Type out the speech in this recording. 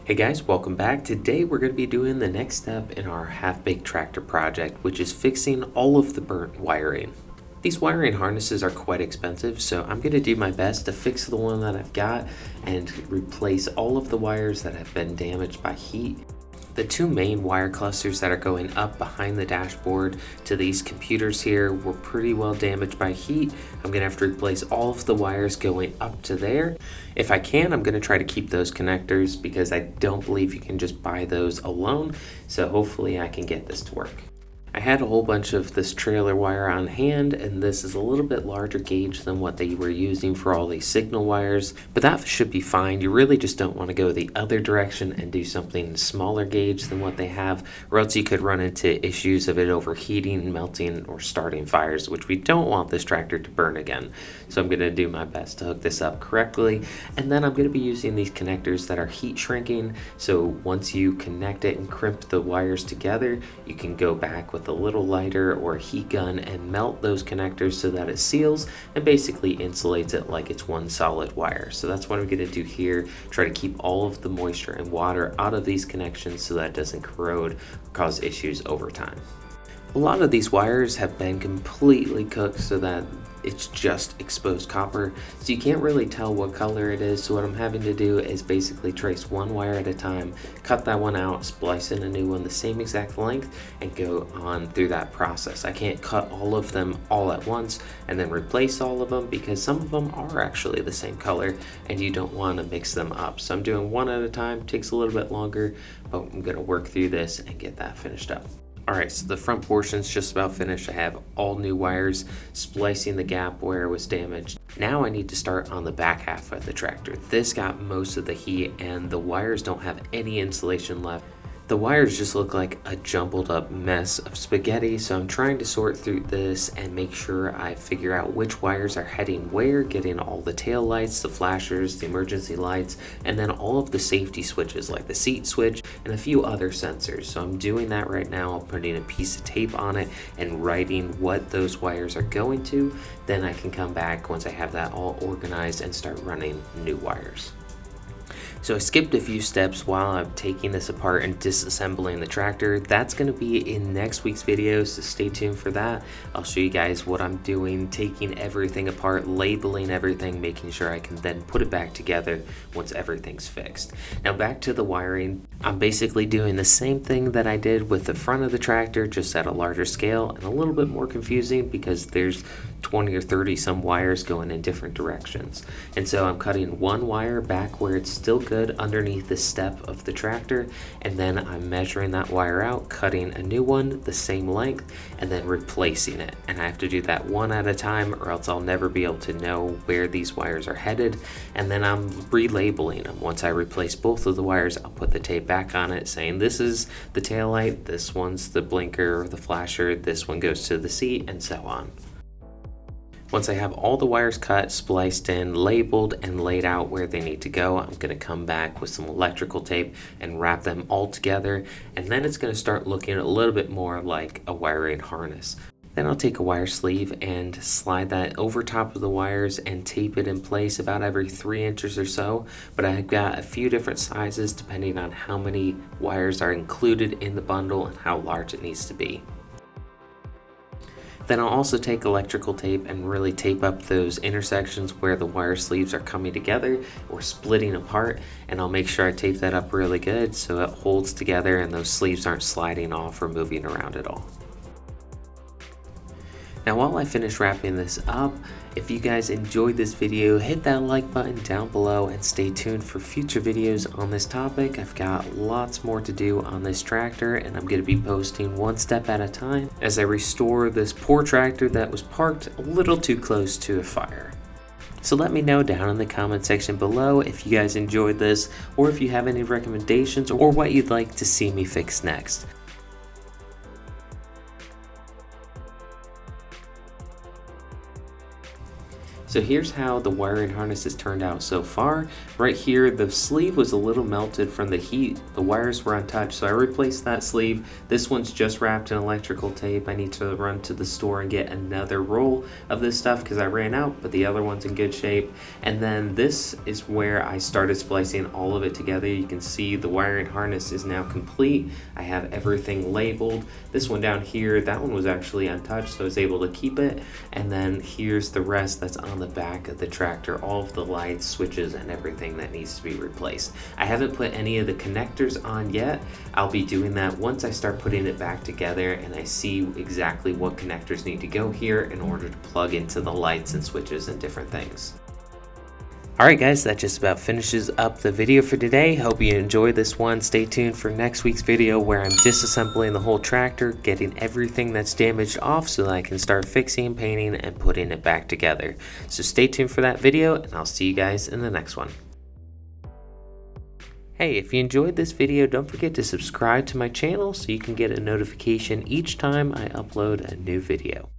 Hey guys, welcome back. Today we're going to be doing the next step in our half-baked tractor project, which is fixing all of the burnt wiring. These wiring harnesses are quite expensive, so I'm going to do my best to fix the one that I've got and replace all of the wires that have been damaged by heat. The two main wire clusters that are going up behind the dashboard to these computers here were pretty well damaged by heat. I'm going to have to replace all of the wires going up to there. If I can, I'm going to try to keep those connectors because I don't believe you can just buy those alone. So hopefully I can get this to work. I had a whole bunch of this trailer wire on hand, and this is a little bit larger gauge than what they were using for all these signal wires, but that should be fine. You really just don't want to go the other direction and do something smaller gauge than what they have, or else you could run into issues of it overheating, melting, or starting fires, which we don't want this tractor to burn again. So I'm going to do my best to hook this up correctly, and then I'm going to be using these connectors that are heat shrinking, so once you connect it and crimp the wires together, you can go back with a little lighter or a heat gun and melt those connectors so that it seals and basically insulates it like it's one solid wire. So that's what I'm going to do here. Try to keep all of the moisture and water out of these connections so that it doesn't corrode or cause issues over time. A lot of these wires have been completely cooked so that it's just exposed copper, so you can't really tell what color it is. So what I'm having to do is basically trace one wire at a time, cut that one out, splice in a new one the same exact length, and go on through that process. I can't cut all of them all at once and then replace all of them because some of them are actually the same color and you don't want to mix them up. So I'm doing one at a time, takes a little bit longer, but I'm going to work through this and get that finished up. Alright, so the front portion's just about finished. I have all new wires, splicing the gap where it was damaged. Now I need to start on the back half of the tractor. This got most of the heat and the wires don't have any insulation left. The wires just look like a jumbled up mess of spaghetti, so I'm trying to sort through this and make sure I figure out which wires are heading where, getting all the tail lights, the flashers, the emergency lights, and then all of the safety switches like the seat switch and a few other sensors. So I'm doing that right now. I'm putting a piece of tape on it and writing what those wires are going to. Then I can come back once I have that all organized and start running new wires. So I skipped a few steps while I'm taking this apart and disassembling the tractor. That's going to be in next week's video, so stay tuned for that. I'll show you guys what I'm doing, taking everything apart, labeling everything, making sure I can then put it back together once everything's fixed. Now back to the wiring. I'm basically doing the same thing that I did with the front of the tractor, just at a larger scale and a little bit more confusing because there's 20 or 30 some wires going in different directions. And so I'm cutting one wire back where it's still good underneath the step of the tractor, and then I'm measuring that wire out, cutting a new one the same length, and then replacing it. And I have to do that one at a time or else I'll never be able to know where these wires are headed. And then I'm relabeling them. Once I replace both of the wires, I'll put the tape back on it saying this is the tail light, this one's the blinker or the flasher, this one goes to the seat, and so on. Once I have all the wires cut, spliced in, labeled, and laid out where they need to go, I'm going to come back with some electrical tape and wrap them all together, and then it's going to start looking a little bit more like a wiring harness. Then I'll take a wire sleeve and slide that over top of the wires and tape it in place about every 3 inches or so, but I've got a few different sizes depending on how many wires are included in the bundle and how large it needs to be. Then I'll also take electrical tape and really tape up those intersections where the wire sleeves are coming together or splitting apart, and I'll make sure I tape that up really good so it holds together and those sleeves aren't sliding off or moving around at all. Now while I finish wrapping this up, if you guys enjoyed this video, hit that like button down below and stay tuned for future videos on this topic. I've got lots more to do on this tractor and I'm going to be posting one step at a time as I restore this poor tractor that was parked a little too close to a fire. So let me know down in the comment section below if you guys enjoyed this or if you have any recommendations or what you'd like to see me fix next. So here's how the wiring harness has turned out so far. Right here, the sleeve was a little melted from the heat. The wires were untouched, so I replaced that sleeve. This one's just wrapped in electrical tape. I need to run to the store and get another roll of this stuff because I ran out, but the other one's in good shape. And then this is where I started splicing all of it together. You can see the wiring harness is now complete. I have everything labeled. This one down here, that one was actually untouched, so I was able to keep it. And then here's the rest that's on the back of the tractor, all of the lights, switches, and everything that needs to be replaced. I haven't put any of the connectors on yet. I'll be doing that once I start putting it back together and I see exactly what connectors need to go here in order to plug into the lights and switches and different things. Alright guys, that just about finishes up the video for today. Hope you enjoyed this one. Stay tuned for next week's video where I'm disassembling the whole tractor, getting everything that's damaged off so that I can start fixing, painting, and putting it back together. So stay tuned for that video, and I'll see you guys in the next one. Hey, if you enjoyed this video, don't forget to subscribe to my channel so you can get a notification each time I upload a new video.